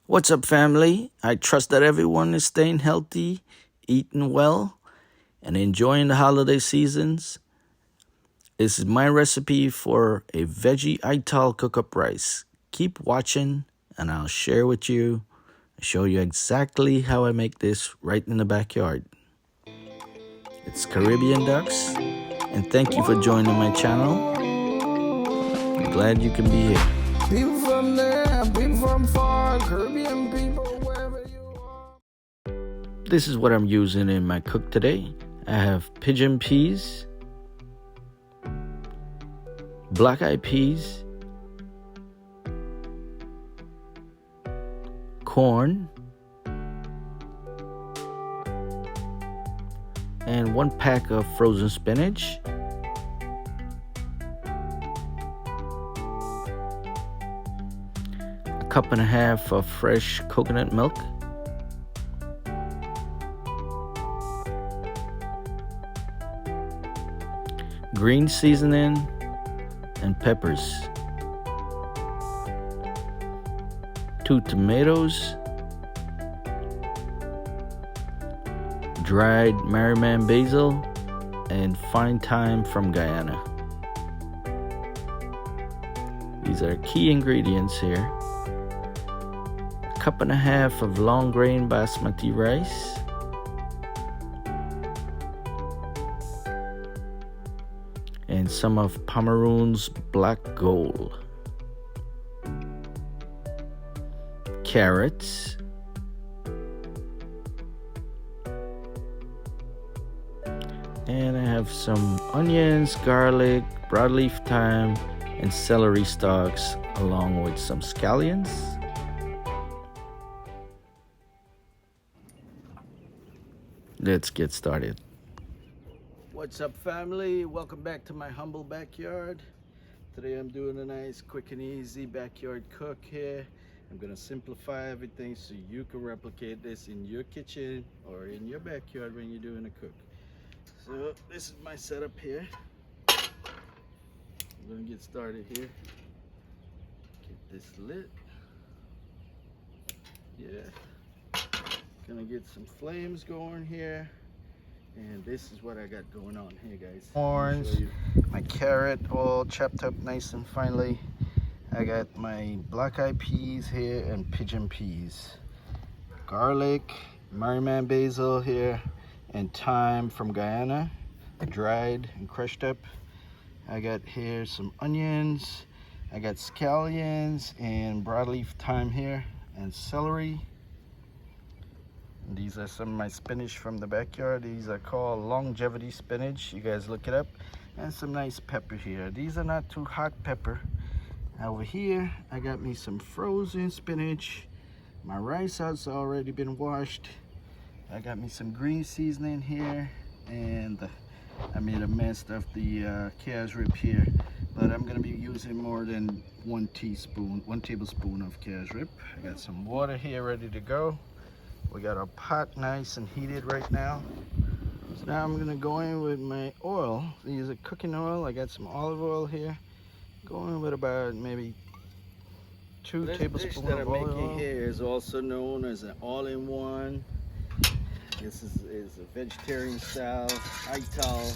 What's up, family? I trust that everyone is staying healthy, eating well, and enjoying the holiday seasons. This is my recipe for a veggie ITAL cook-up rice. Keep watching, and I'll share with you, show you exactly how I make this right in the backyard. It's Caribbean Ducks, and thank you for joining my channel. I'm glad you can be here. People from there, people from far, Caribbean people, wherever you are. This is what I'm using in my cook today. I have pigeon peas, black-eyed peas, corn, and 1 pack of frozen spinach, a cup and a half of fresh coconut milk, green seasoning, and peppers, 2 tomatoes, dried Merriman basil, and fine thyme from Guyana. These are key ingredients here. A cup and a half of long grain basmati rice, and some of Pomeroon's Black Gold, carrots, and I have some onions, garlic, broadleaf thyme, and celery stalks, along with some scallions. Let's get started. What's up, family? Welcome back to my humble backyard. Today I'm doing a nice quick and easy backyard cook here. I'm gonna simplify everything so you can replicate this in your kitchen or in your backyard when you're doing a cook. So this is my setup here. I'm gonna get started here. Get this lit. Yeah. Gonna get some flames going here. And this is what I got going on here, guys. Orange, my carrot all chopped up nice and finely. I got my black-eyed peas here and pigeon peas. Garlic, Merriman basil here, and thyme from Guyana, dried and crushed up. I got here some onions. I got scallions and broadleaf thyme here, and celery. These are some of my spinach from the backyard. These are called longevity spinach. You guys look it up. And some nice pepper here. These are not too hot pepper. Over here, I got me some frozen spinach. My rice has already been washed. I got me some green seasoning here. And I made a mess of the calves rib here. But I'm gonna be using more than 1 tablespoon of calves rib. I got some water here ready to go. We got our pot nice and heated right now. So now I'm gonna go in with my oil. These are cooking oil. I got some olive oil here. Going with about maybe 2 tablespoons of olive oil. This dish that I'm making here is also known as an all-in-one. This is a vegetarian style ITAL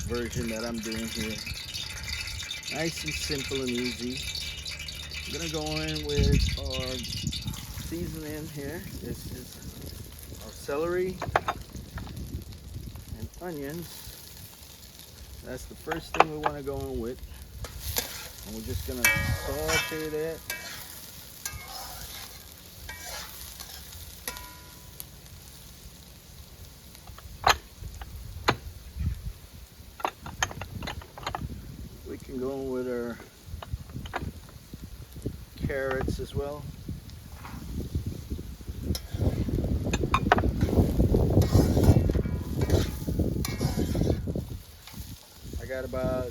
version that I'm doing here. Nice and simple and easy. I'm gonna go in with our seasoning here. This is our celery and onions. That's the first thing we want to go in with. And we're just gonna saute that. We can go in with our carrots as well. Got about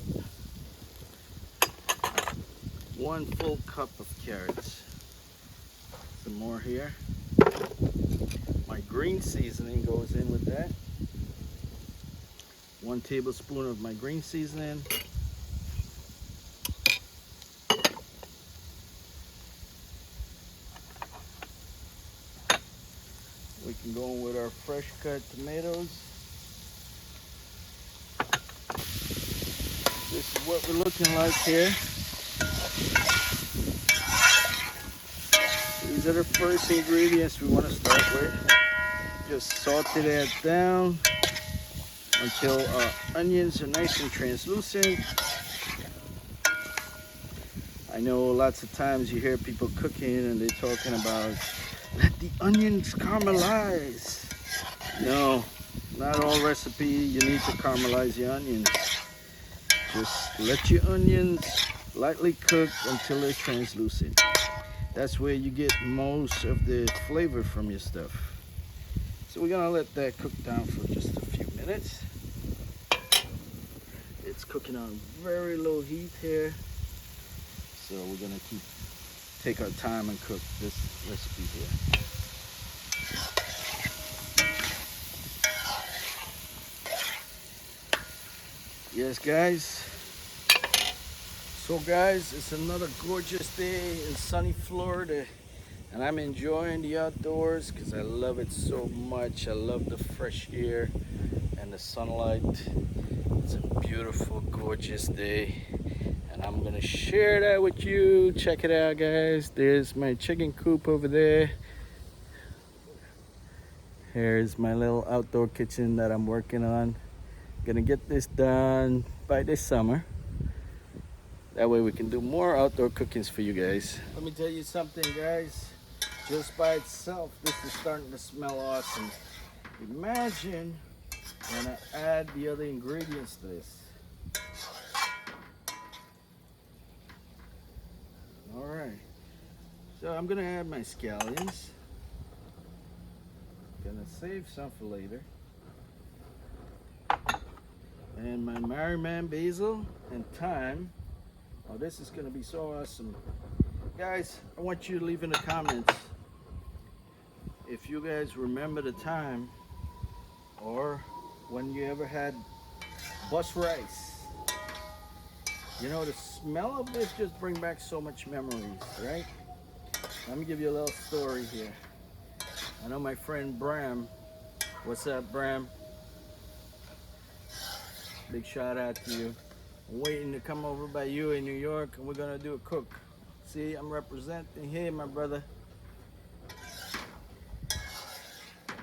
1 full cup of carrots. Some more here. My green seasoning goes in with that. 1 tablespoon of my green seasoning. we can go in with our fresh cut tomatoes. This is what we're looking like here. These are the first ingredients we want to start with. Just saute that down until our onions are nice and translucent. I know lots of times you hear people cooking and they're talking about let the onions caramelize. No, not all recipe you need to caramelize your onions. Just let your onions lightly cook until they're translucent. That's where you get most of the flavor from your stuff. So we're gonna let that cook down for just a few minutes. It's cooking on very low heat here. So we're gonna take our time and cook this recipe here. Yes, guys. So guys, it's another gorgeous day in sunny Florida, and I'm enjoying the outdoors because I love it so much. I love the fresh air and the sunlight. It's a beautiful, gorgeous day. And I'm gonna share that with you. Check it out, guys. There's my chicken coop over there. Here's my little outdoor kitchen that I'm working on. Gonna get this done by this summer. That way we can do more outdoor cookings for you guys. Let me tell you something, guys. Just by itself, this is starting to smell awesome. Imagine when I add the other ingredients to this. All right, so I'm gonna add my scallions. Gonna save some for later. And my Merriman basil and thyme. Oh, this is gonna be so awesome. Guys, I want you to leave in the comments if you guys remember the time or when you ever had bus rice. You know, the smell of this just brings back so much memories, right? Let me give you a little story here. I know my friend Bram. What's up, Bram? Big shout out to you. I'm waiting to come over by you in New York, and we're gonna do a cook. See, I'm representing here, my brother.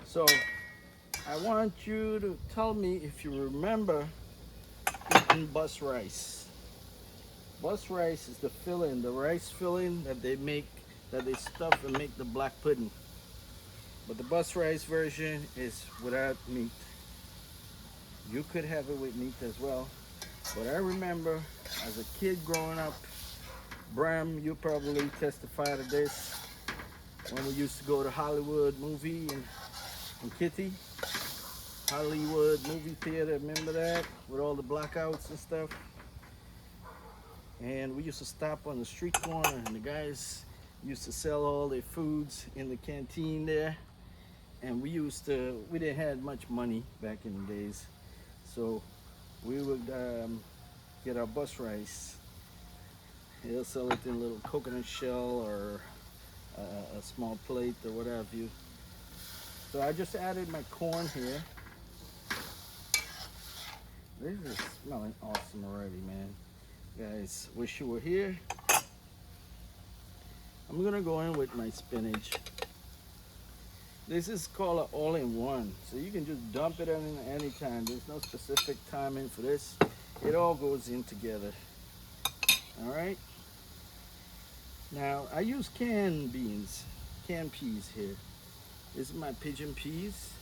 So, I want you to tell me if you remember eating bus rice. Bus rice is the filling, the rice filling that they make, that they stuff and make the black pudding. But the bus rice version is without meat. You could have it with meat as well. But I remember as a kid growing up, Bram, you probably testify to this, when we used to go to Hollywood movie in Kitty. Hollywood movie theater, remember that? With all the blackouts and stuff. And we used to stop on the street corner and the guys used to sell all their foods in the canteen there. And we didn't have much money back in the days. So we would get our bus rice. They'll sell it in a little coconut shell or a small plate or what have you. So I just added my corn here. This is smelling awesome already, man. Guys, wish you were here. I'm gonna go in with my spinach. This is called an all-in-one, so you can just dump it in any time. There's no specific timing for this. It all goes in together. All right. Now I use canned beans, canned peas here. This is my pigeon peas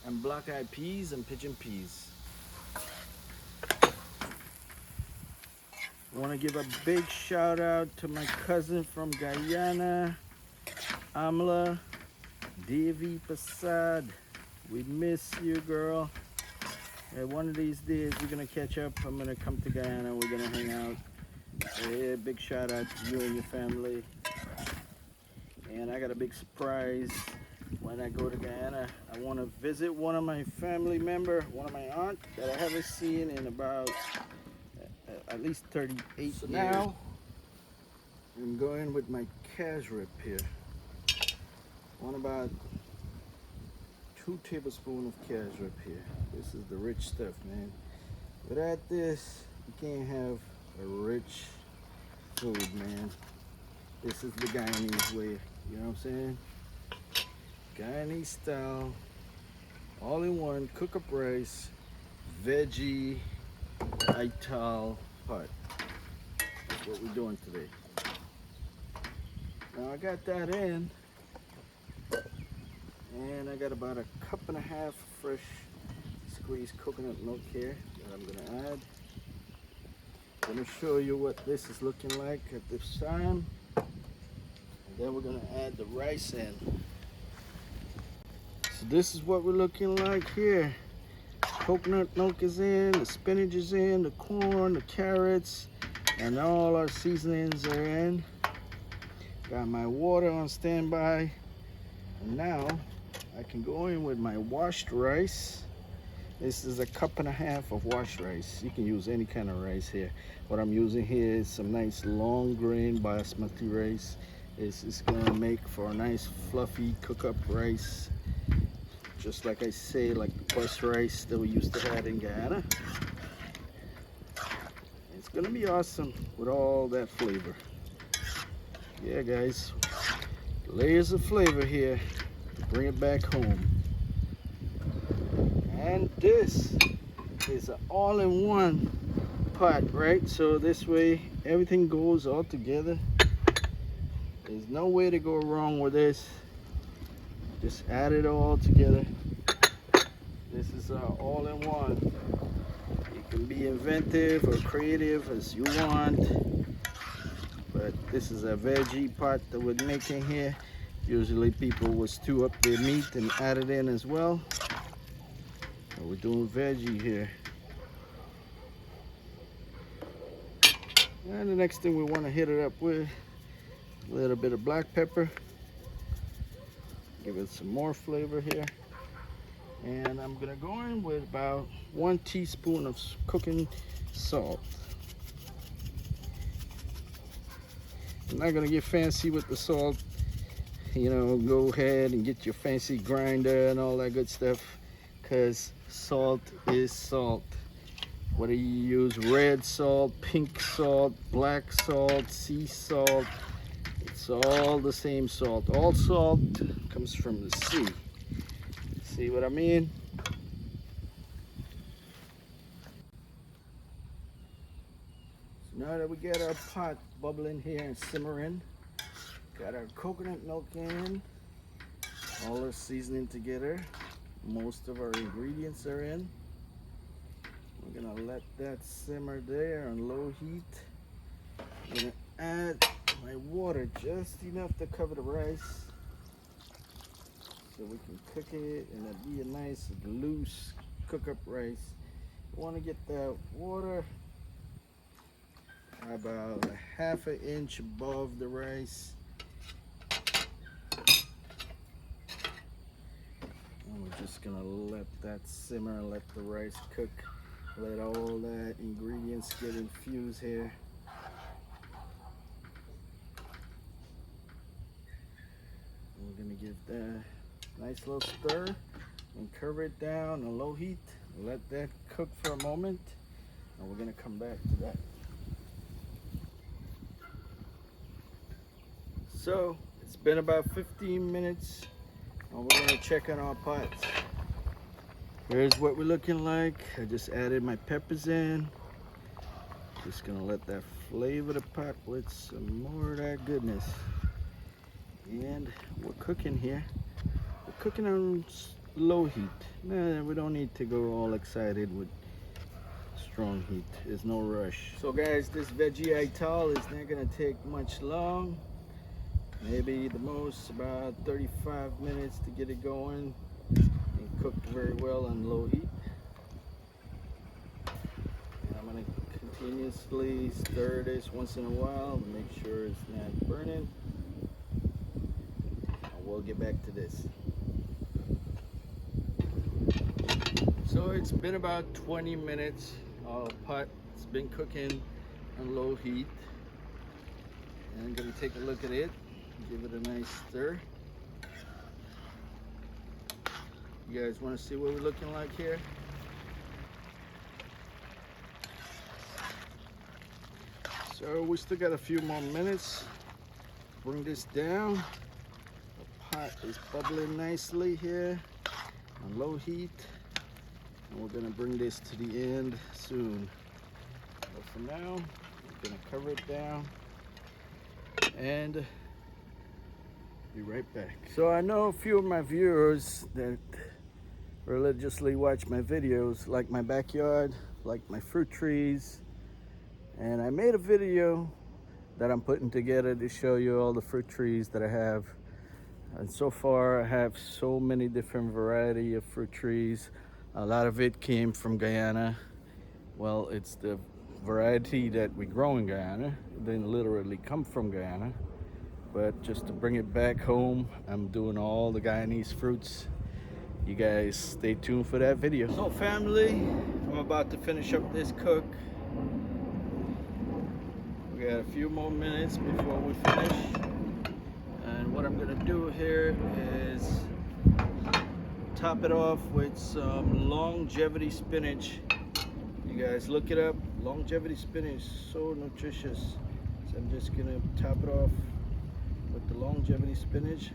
and black-eyed peas and pigeon peas. I want to give a big shout out to my cousin from Guyana, Amla Devi Prasad. We miss you, girl. One of these days we're gonna catch up. I'm gonna come to Guyana. We're gonna hang out. Yeah, big shout out to you and your family. And I got a big surprise when I go to Guyana. I want to visit one of my family member, one of my aunt that I haven't seen in about at least 38 years. Now I'm going with my cash rib here. Want about 2 tablespoons of cashew up here. This is the rich stuff, man. Without this, you can't have a rich food, man. This is the Guyanese way, you know what I'm saying? Guyanese style, all in one, cook up rice, veggie, ITAL pot. That's what we're doing today. Now I got that in, and I got about 1.5 cups fresh squeezed coconut milk here that I'm gonna add. I'm gonna show you what this is looking like at this time, and then we're gonna add the rice in. So this is what we're looking like here. Coconut milk is in, the spinach is in, the corn, the carrots, and all our seasonings are in. Got my water on standby, and now I can go in with my washed rice. This is 1.5 cups of washed rice. You can use any kind of rice here. What I'm using here is some nice long grain basmati rice. This is gonna make for a nice fluffy cook-up rice. Just like I say, like the bus rice that we used to have in Guyana. It's gonna be awesome with all that flavor. Yeah, guys, layers of flavor here. Bring it back home. And this is an all-in-one pot, right? So this way everything goes all together. There's no way to go wrong with this. Just add it all together. This is all-in-one. You can be inventive or creative as you want, but this is a veggie pot that we're making here. Usually people will stew up their meat and add it in as well. But we're doing veggie here. And the next thing we want to hit it up with a little bit of black pepper. Give it some more flavor here. And I'm gonna go in with about 1 teaspoon of cooking salt. I'm not gonna get fancy with the salt. You know, go ahead and get your fancy grinder and all that good stuff, because salt is salt. Whether you use red salt, pink salt, black salt, sea salt, it's all the same salt. All salt comes from the sea. See what I mean? So now that we get our pot bubbling here and simmering, got our coconut milk in, all our seasoning together, most of our ingredients are in. We're gonna let that simmer there on low heat. I'm gonna add my water, just enough to cover the rice, so we can cook it and it'll be a nice loose cook-up rice. You want to get that water about 1/2 inch above the rice. And we're just gonna let that simmer, let the rice cook, let all that ingredients get infused here. We're gonna give that nice little stir and cover it down on low heat. Let that cook for a moment, and we're gonna come back to that. So it's been about 15 minutes, and we're gonna check on our pots. Here's what we're looking like. I just added my peppers in. Just gonna let that flavor the pot with some more of that goodness. And we're cooking here. We're cooking on low heat. Nah, we don't need to go all excited with strong heat. There's no rush. So guys, this veggie ITAL is not gonna take much long. Maybe the most about 35 minutes to get it going and cooked very well on low heat. And I'm gonna continuously stir this once in a while to make sure it's not burning. We'll get back to this. So it's been about 20 minutes. Our pot has been cooking on low heat. And I'm gonna take a look at it, give it a nice stir. You guys want to see what we're looking like here? So we still got a few more minutes. Bring this down. The pot is bubbling nicely here on low heat. And we're gonna bring this to the end soon. But for now, we're gonna cover it down and be right back. So I know a few of my viewers that religiously watch my videos, like my backyard, like my fruit trees. And I made a video that I'm putting together to show you all the fruit trees that I have. And so far I have so many different variety of fruit trees. A lot of it came from Guyana. Well, it's the variety that we grow in Guyana. It didn't literally come from Guyana. But just to bring it back home, I'm doing all the Guyanese fruits. You guys stay tuned for that video. So family, I'm about to finish up this cook. We got a few more minutes before we finish. And what I'm gonna do here is top it off with some longevity spinach. You guys look it up. Longevity spinach, so nutritious. So I'm just gonna top it off with the longevity spinach.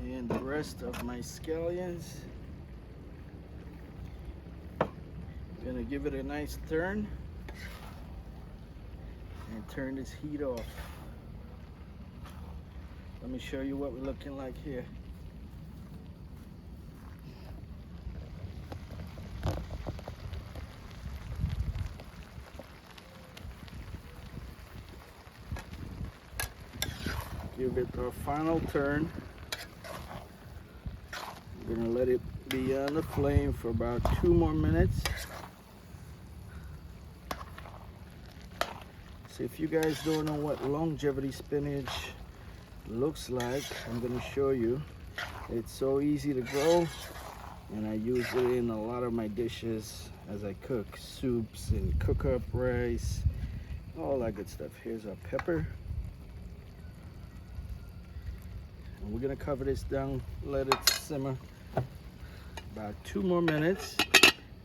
And the rest of my scallions. Gonna give it a nice turn and turn this heat off. Let me show you what we're looking like here. Give it a final turn. I'm gonna let it be on the flame for about 2 more minutes. So if you guys don't know what longevity spinach looks like, I'm gonna show you. It's so easy to grow, and I use it in a lot of my dishes as I cook soups and cook up rice, all that good stuff. Here's our pepper. And we're gonna cover this down, let it simmer about 2 more minutes,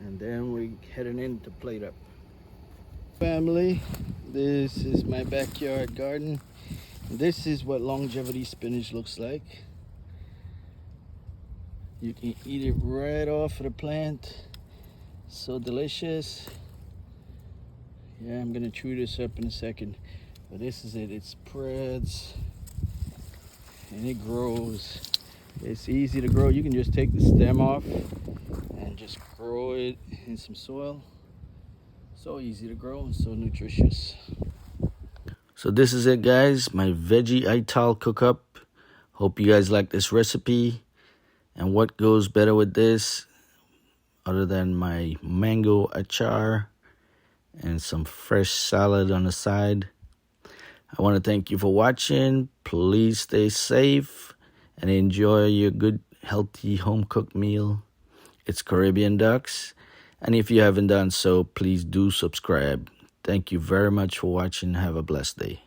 and then we're heading in to plate up. Family, this is my backyard garden. This is what longevity spinach looks like. You can eat it right off of the plant. So delicious. Yeah, I'm gonna chew this up in a second. But this is it. It spreads and it grows. It's easy to grow. You can just take the stem off and just grow it in some soil. So easy to grow and so nutritious. So this is it, guys, my veggie ITAL cook-up. Hope you guys like this recipe. And what goes better with this other than my mango achar and some fresh salad on the side. I want to thank you for watching. Please stay safe and enjoy your good, healthy home-cooked meal. It's Caribbean Ducks. And if you haven't done so, please do subscribe. Thank you very much for watching. Have a blessed day.